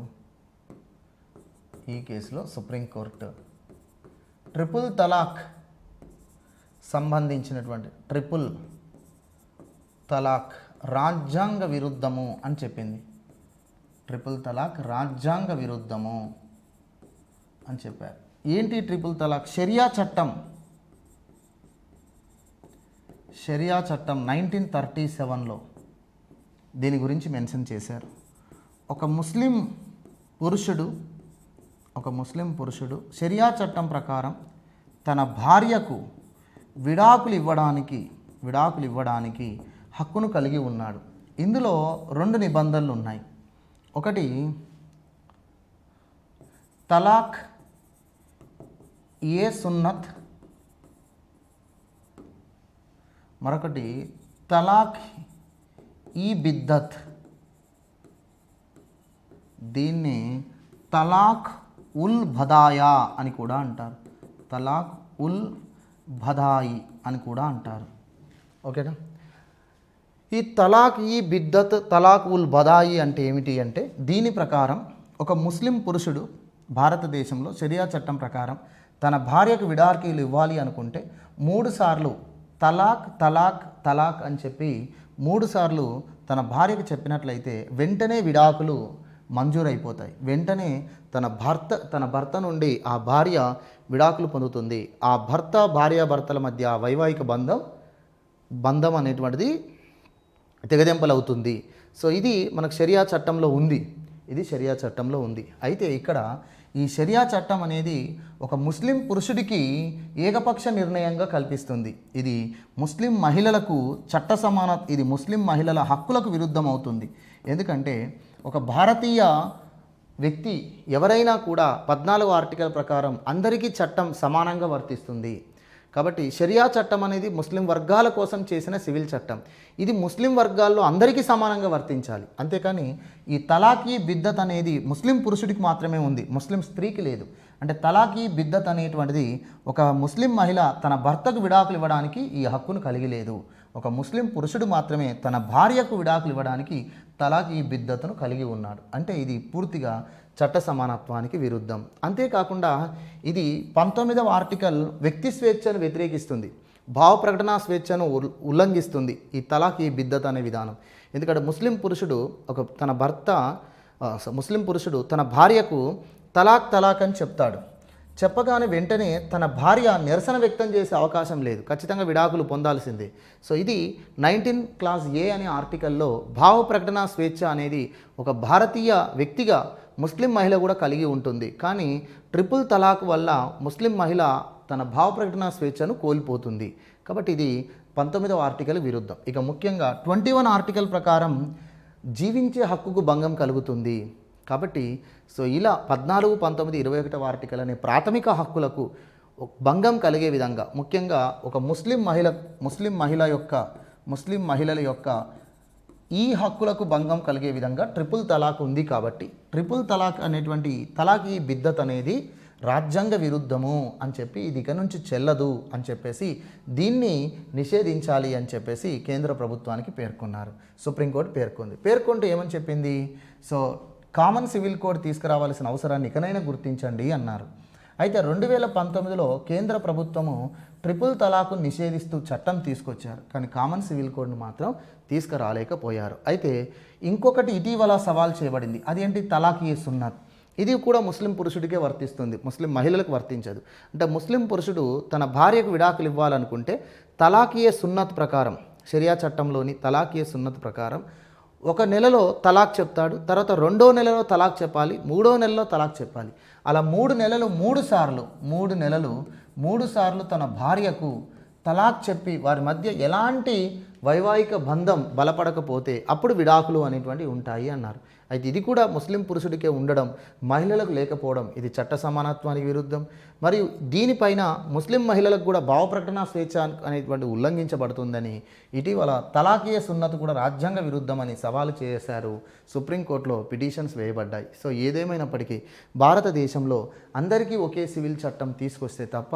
ట్రిపుల్ తలాక్ సంబంధించినటువంటి ట్రిపుల్ తలాక్ రాజ్యాంగ విరుద్ధము అని చెప్పింది. ట్రిపుల్ తలాక్ రాజ్యాంగ విరుద్ధము అని చెప్పారు. ఏంటి ట్రిపుల్ తలాక్? షరియా చట్టం 1937లో దీని గురించి మెన్షన్ చేశారు. ఒక ముస్లిం పురుషుడు షరియా చట్టం ప్రకారం తన భార్యకు విడాకులు ఇవ్వడానికి హక్కును కలిగి ఉన్నాడు. ఇందులో 2 నిబంధనలు ఉన్నాయి. ఒకటి తలాక్ ఏ సున్నత్, మరొకటి తలాక్ ఈ బిద్దత్. దీన్ని తలాక్ ఉల్ బదాయా అని కూడా అంటారు. తలాక్ ఉల్ బదాయి అని కూడా అంటారు. ఓకేనా? ఈ తలాక్ ఈ బిద్దత్, తలాక్ ఉల్ బదాయి అంటే ఏమిటి అంటే, దీని ప్రకారం ఒక ముస్లిం పురుషుడు భారతదేశంలో షరియా చట్టం ప్రకారం తన భార్యకు విడాకులు ఇవ్వాలి అనుకుంటే 3 సార్లు తలాక్ అని చెప్పి 3 సార్లు తన భార్యకు చెప్పినట్లయితే వెంటనే విడాకులు మంజూరైపోతాయి. వెంటనే తన భర్త నుండి ఆ భార్య విడాకులు పొందుతుంది. ఆ భార్యాభర్తల మధ్య వైవాహిక బంధం అనేటువంటిది తెగదెంపలవుతుంది. సో ఇది మనకు షరియా చట్టంలో ఉంది. అయితే ఇక్కడ ఈ షరియా చట్టం అనేది ఒక ముస్లిం పురుషుడికి ఏకపక్ష నిర్ణయంగా కల్పిస్తుంది. ఇది ముస్లిం మహిళలకు ఇది ముస్లిం మహిళల హక్కులకు విరుద్ధం అవుతుంది. ఎందుకంటే ఒక భారతీయ వ్యక్తి ఎవరైనా కూడా 14వ ఆర్టికల్ ప్రకారం అందరికీ చట్టం సమానంగా వర్తిస్తుంది. కాబట్టి షరియా చట్టం అనేది ముస్లిం వర్గాల కోసం చేసిన సివిల్ చట్టం. ఇది ముస్లిం వర్గాల్లో అందరికీ సమానంగా వర్తించాలి. అంతేకాని ఈ తలాకీ బిద్దత్ అనేది ముస్లిం పురుషుడికి మాత్రమే ఉంది, ముస్లిం స్త్రీకి లేదు. అంటే తలాకీ బిద్దత్ అనేటువంటిది ఒక ముస్లిం మహిళ తన భర్తకు విడాకులు ఇవ్వడానికి ఈ హక్కును కలిగి లేదు. ఒక ముస్లిం పురుషుడు మాత్రమే తన భార్యకు విడాకులు ఇవ్వడానికి తలాకీ బిద్దత్తును కలిగి ఉన్నాడు. అంటే ఇది పూర్తిగా చట్ట సమానత్వానికి విరుద్ధం. అంతేకాకుండా ఇది 19వ ఆర్టికల్ వ్యక్తి స్వేచ్ఛను వ్యతిరేకిస్తుంది, భావ ప్రకటన స్వేచ్ఛను ఉల్లంఘిస్తుంది ఈ తలాక్ ఈ బిద్దత్ అనే విధానం. ఎందుకంటే ముస్లిం పురుషుడు తన భార్యకు తలాక్ అని చెప్తాడు. చెప్పగానే వెంటనే తన భార్య నిరసన వ్యక్తం చేసే అవకాశం లేదు, ఖచ్చితంగా విడాకులు పొందాల్సిందే. సో ఇది 19 క్లాస్ ఏ అనే ఆర్టికల్లో భావ ప్రకటన స్వేచ్ఛ అనేది ఒక భారతీయ వ్యక్తిగా ముస్లిం మహిళ కూడా కలిగి ఉంటుంది. కానీ ట్రిపుల్ తలాక్ వల్ల ముస్లిం మహిళ తన భావ ప్రకటన స్వేచ్ఛను కోల్పోతుంది. కాబట్టి ఇది 19వ ఆర్టికల్ విరుద్ధం. ఇక ముఖ్యంగా 21 ఆర్టికల్ ప్రకారం జీవించే హక్కుకు భంగం కలుగుతుంది. కాబట్టి సో ఇలా 14, 19, 21వ ఆర్టికల్ అనే ప్రాథమిక హక్కులకు భంగం కలిగే విధంగా ముఖ్యంగా ఒక ముస్లిం మహిళల యొక్క ఈ హక్కులకు భంగం కలిగే విధంగా ట్రిపుల్ తలాక్ ఉంది. కాబట్టి ట్రిపుల్ తలాక్ అనేటువంటి తలాక్ ఈ బిద్దత్ అనేది రాజ్యాంగ విరుద్ధము అని చెప్పి ఇది ఇక నుంచి చెల్లదు అని చెప్పేసి దీన్ని నిషేధించాలి అని చెప్పేసి కేంద్ర ప్రభుత్వానికి పేర్కొన్నారు. సుప్రీంకోర్టు పేర్కొంటూ ఏమని చెప్పింది? సో కామన్ సివిల్ కోడ్ తీసుకురావాల్సిన అవసరాన్ని ఇకనైనా గుర్తించండి అన్నారు. అయితే 2019లో కేంద్ర ప్రభుత్వము ట్రిపుల్ తలాకు నిషేధిస్తూ చట్టం తీసుకొచ్చారు, కానీ కామన్ సివిల్ కోడ్ను మాత్రం తీసుకురాలేకపోయారు. అయితే ఇంకొకటి ఇటీవల సవాల్ చేయబడింది, అదేంటి తలాక్ ఏ సున్నత్. ఇది కూడా ముస్లిం పురుషుడికే వర్తిస్తుంది, ముస్లిం మహిళలకు వర్తించదు. అంటే ముస్లిం పురుషుడు తన భార్యకు విడాకులు ఇవ్వాలనుకుంటే తలాక్ ఏ సున్నత్ ప్రకారం, షరియా చట్టంలోని తలాక్ ఏ సున్నత్ ప్రకారం 1 నెలలో తలాక్ చెప్తాడు, తర్వాత 2వ నెలలో తలాక్ చెప్పాలి, 3వ నెలలో తలాక్ చెప్పాలి. అలా 3 నెలలు 3 సార్లు తన భార్యకు తలాక్ చెప్పి వారి మధ్య ఎలాంటి వైవాహిక బంధం బలపడకపోతే అప్పుడు విడాకులు అనేటువంటివి ఉంటాయి అన్నారు. అయితే ఇది కూడా ముస్లిం పురుషుడికే ఉండడం, మహిళలకు లేకపోవడం ఇది చట్ట సమానత్వానికి విరుద్ధం. మరియు దీనిపైన ముస్లిం మహిళలకు కూడా భావ ప్రకటన స్వేచ్ఛ అనేటువంటి ఉల్లంఘించబడుతుందని ఇటీవల తలాఖీయ సున్నత్ కూడా రాజ్యాంగ విరుద్ధమని సవాలు చేశారు. సుప్రీంకోర్టులో పిటిషన్స్ వేయబడ్డాయి. సో ఏదేమైనప్పటికీ భారతదేశంలో అందరికీ ఒకే సివిల్ చట్టం తీసుకొస్తే తప్ప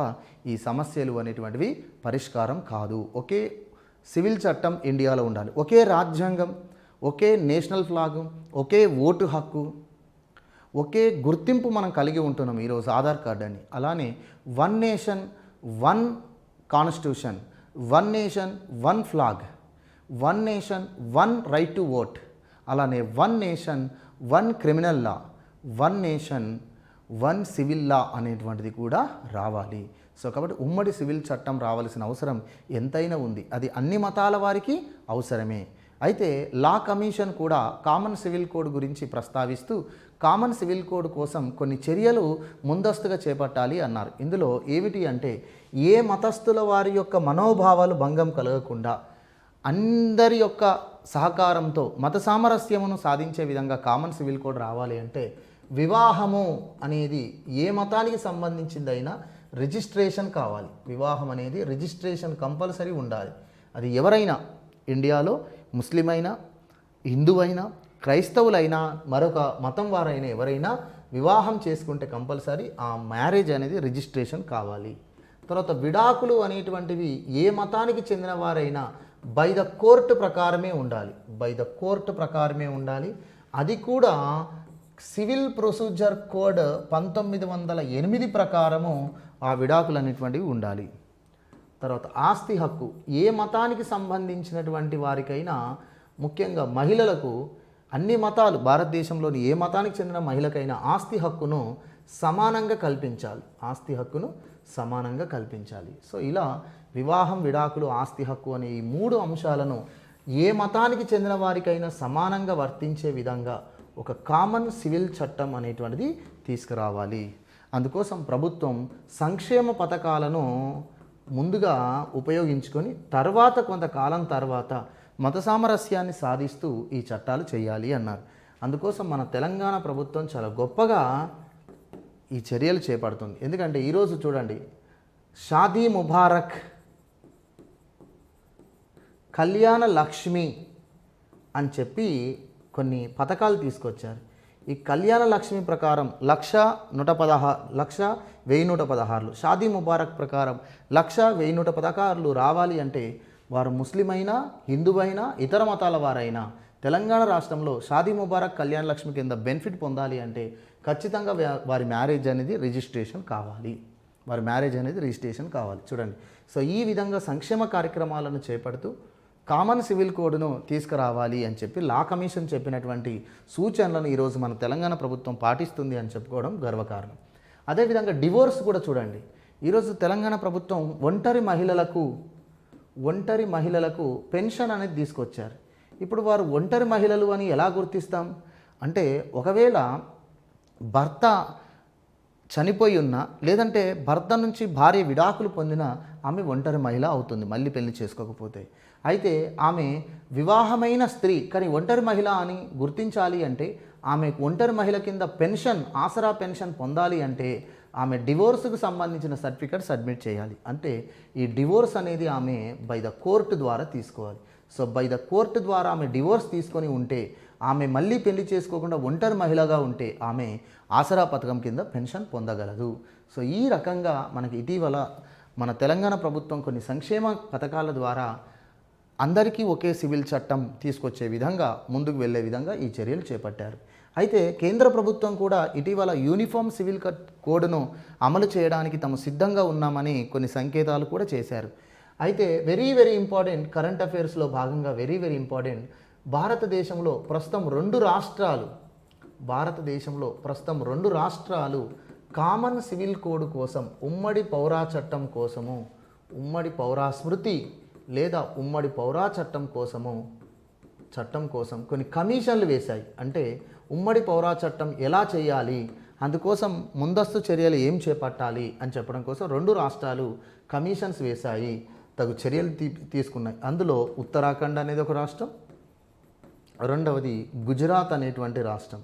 ఈ సమస్యలు అనేటువంటివి పరిష్కారం కాదు. ఒకే సివిల్ చట్టం ఇండియాలో ఉండాలి, ఒకే రాజ్యాంగం, ఒకే నేషనల్ ఫ్లాగ్, ఒకే ఓటు హక్కు, ఒకే గుర్తింపు మనం కలిగి ఉంటున్నాం ఈరోజు ఆధార్ కార్డ్ అని. అలానే one nation one constitution, one nation one flag, one nation one right to vote, అలానే one nation one criminal law, one nation one civil law అనేటువంటిది కూడా రావాలి. సో కాబట్టి ఉమ్మడి సివిల్ చట్టం రావాల్సిన అవసరం ఎంతైనా ఉంది. అది అన్ని మతాల వారికి అవసరమే. అయితే లా కమిషన్ కూడా కామన్ సివిల్ కోడ్ గురించి ప్రస్తావిస్తూ కామన్ సివిల్ కోడ్ కోసం కొన్ని చర్యలు ముందస్తుగా చేపట్టాలి అన్నారు. ఇందులో ఏమిటి అంటే ఏ మతస్థుల వారి యొక్క మనోభావాలు భంగం కలగకుండా అందరి యొక్క సహకారంతో మత సామరస్యమును సాధించే విధంగా కామన్ సివిల్ కోడ్ రావాలి అంటే వివాహము అనేది ఏ మతానికి సంబంధించిందైనా రిజిస్ట్రేషన్ కావాలి. వివాహం అనేది రిజిస్ట్రేషన్ కంపల్సరీ ఉండాలి. అది ఎవరైనా ఇండియాలో ముస్లిం అయినా, హిందువైనా, క్రైస్తవులైనా, మరొక మతం వారైనా ఎవరైనా వివాహం చేసుకుంటే కంపల్సరీ ఆ మ్యారేజ్ అనేది రిజిస్ట్రేషన్ కావాలి. తర్వాత విడాకులు అనేటువంటివి ఏ మతానికి చెందిన వారైనా బై ద కోర్టు ప్రకారమే ఉండాలి. బై ద కోర్టు ప్రకారమే ఉండాలి. అది కూడా సివిల్ ప్రొసీజర్ కోడ్ 1908 ప్రకారము ఆ విడాకులు అనేటువంటివి ఉండాలి. తర్వాత ఆస్తి హక్కు ఏ మతానికి సంబంధించినటువంటి వారికైనా, ముఖ్యంగా మహిళలకు, అన్ని మతాలు భారతదేశంలోని ఏ మతానికి చెందిన మహిళకైనా ఆస్తి హక్కును సమానంగా కల్పించాలి. ఆస్తి హక్కును సమానంగా కల్పించాలి. సో ఇలా వివాహం, విడాకులు, ఆస్తి హక్కు అనే ఈ 3 అంశాలను ఏ మతానికి చెందిన వారికైనా సమానంగా వర్తించే విధంగా ఒక కామన్ సివిల్ చట్టం అనేటువంటిది తీసుకురావాలి. అందుకోసం ప్రభుత్వం సంక్షేమ పథకాలను ముందుగా ఉపయోగించుకొని తర్వాత కొంతకాలం తర్వాత మత సామరస్యాన్ని సాధిస్తూ ఈ చట్టాలు చేయాలి అన్నారు. అందుకోసం మన తెలంగాణ ప్రభుత్వం చాలా గొప్పగా ఈ చర్యలు చేపడుతుంది. ఎందుకంటే ఈరోజు చూడండి, షాదీ ముబారక్, కళ్యాణ లక్ష్మి అని చెప్పి కొన్ని పథకాలు తీసుకొచ్చారు. ఈ కళ్యాణ లక్ష్మి ప్రకారం 1,1116 షాదీ ముబారక్ ప్రకారం 1,1116 రావాలి అంటే వారు ముస్లిం అయినా, హిందువైనా, ఇతర మతాల వారైనా తెలంగాణ రాష్ట్రంలో షాదీ ముబారక్ కళ్యాణ లక్ష్మి కింద బెనిఫిట్ పొందాలి అంటే ఖచ్చితంగా వారి మ్యారేజ్ అనేది రిజిస్ట్రేషన్ కావాలి. వారి మ్యారేజ్ అనేది రిజిస్ట్రేషన్ కావాలి. చూడండి, సో ఈ విధంగా సంక్షేమ కార్యక్రమాలను చేపడుతూ కామన్ సివిల్ కోడ్ను తీసుకురావాలి అని చెప్పి లా కమిషన్ చెప్పినటువంటి సూచనలను ఈరోజు మన తెలంగాణ ప్రభుత్వం పాటిస్తుంది అని చెప్పుకోవడం గర్వకారణం. అదేవిధంగా డివోర్స్ కూడా చూడండి, ఈరోజు తెలంగాణ ప్రభుత్వం ఒంటరి మహిళలకు పెన్షన్ అనేది తీసుకొచ్చారు. ఇప్పుడు వారు ఒంటరి మహిళలు అని ఎలా గుర్తిస్తాం అంటే, ఒకవేళ భర్త చనిపోయి ఉన్నా, లేదంటే భర్త నుంచి భార్య విడాకులు పొందిన ఆమె ఒంటరి మహిళ అవుతుంది మళ్ళీ పెళ్లి చేసుకోకపోతే. అయితే ఆమె వివాహమైన స్త్రీ కానీ ఒంటరి మహిళ అని గుర్తించాలి అంటే ఆమె ఒంటరి మహిళ కింద పెన్షన్, ఆసరా పెన్షన్ పొందాలి అంటే ఆమె డివోర్స్కు సంబంధించిన సర్టిఫికేట్ సబ్మిట్ చేయాలి. అంటే ఈ డివోర్స్ అనేది ఆమె బై ద కోర్టు ద్వారా తీసుకోవాలి. సో బై ద కోర్టు ద్వారా ఆమె డివోర్స్ తీసుకొని ఉంటే, ఆమె మళ్ళీ పెళ్లి చేసుకోకుండా ఒంటరి మహిళగా ఉంటే ఆమె ఆసరా పథకం కింద పెన్షన్ పొందగలదు. సో ఈ రకంగా మనకి ఇటీవల మన తెలంగాణ ప్రభుత్వం కొన్ని సంక్షేమ పథకాల ద్వారా అందరికీ ఒకే సివిల్ చట్టం తీసుకొచ్చే విధంగా, ముందుకు వెళ్ళే విధంగా ఈ చర్యలు చేపట్టారు. అయితే కేంద్ర ప్రభుత్వం కూడా ఇటీవల యూనిఫామ్ సివిల్ కోడ్ను అమలు చేయడానికి తాము సిద్ధంగా ఉన్నామని కొన్ని సంకేతాలు కూడా చేశారు. అయితే వెరీ ఇంపార్టెంట్, కరెంట్ అఫైర్స్లో భాగంగా వెరీ ఇంపార్టెంట్, భారతదేశంలో ప్రస్తుతం 2 రాష్ట్రాలు కామన్ సివిల్ కోడ్ కోసం, ఉమ్మడి పౌరా చట్టం కోసము, ఉమ్మడి పౌరా స్మృతి లేదా ఉమ్మడి పౌరా చట్టం కోసం కొన్ని కమిషన్లు వేశాయి. అంటే ఉమ్మడి పౌరా చట్టం ఎలా చేయాలి, అందుకోసం ముందస్తు చర్యలు ఏం చేపట్టాలి అని చెప్పడం కోసం 2 రాష్ట్రాలు కమిషన్స్ వేశాయి. తగు చర్యలు తీసుకున్నాయి. అందులో ఉత్తరాఖండ్ అనేది ఒక రాష్ట్రం, రెండవది గుజరాత్ అనేటువంటి రాష్ట్రం.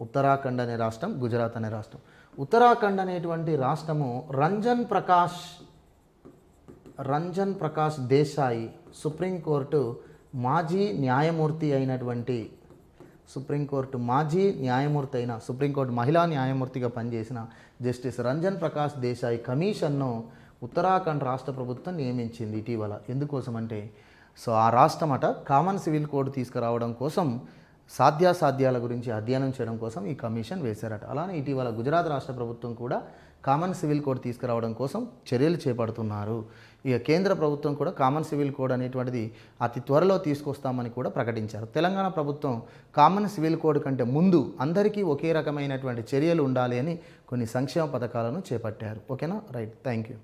ఉత్తరాఖండ్ అనే రాష్ట్రం, గుజరాత్ అనే రాష్ట్రం. ఉత్తరాఖండ్ అనేటువంటి రాష్ట్రము రంజన్ ప్రకాష్ దేశాయి సుప్రీంకోర్టు మాజీ న్యాయమూర్తి అయినటువంటి సుప్రీంకోర్టు మహిళా న్యాయమూర్తిగా పనిచేసిన జస్టిస్ రంజన్ ప్రకాష్ దేశాయి కమిషన్ను ఉత్తరాఖండ్ రాష్ట్ర ప్రభుత్వం నియమించింది ఇటీవల. ఎందుకోసమంటే ఆ రాష్ట్రం కామన్ సివిల్ కోడ్ తీసుకురావడం కోసం, సాధ్యాసాధ్యాల గురించి అధ్యయనం చేయడం కోసం ఈ కమిషన్ వేశారట. అలానే ఇటీవల గుజరాత్ రాష్ట్ర ప్రభుత్వం కూడా కామన్ సివిల్ కోడ్ తీసుకురావడం కోసం చర్యలు చేపడుతున్నారు. ఇక కేంద్ర ప్రభుత్వం కూడా కామన్ సివిల్ కోడ్ అనేటువంటిది అతి త్వరలో తీసుకొస్తామని కూడా ప్రకటించారు. తెలంగాణ ప్రభుత్వం కామన్ సివిల్ కోడ్ కంటే ముందు అందరికీ ఒకే రకమైనటువంటి చర్యలు ఉండాలి అని కొన్ని సంక్షేమ పథకాలను చేపట్టారు. ఓకేనా? Right, thank you.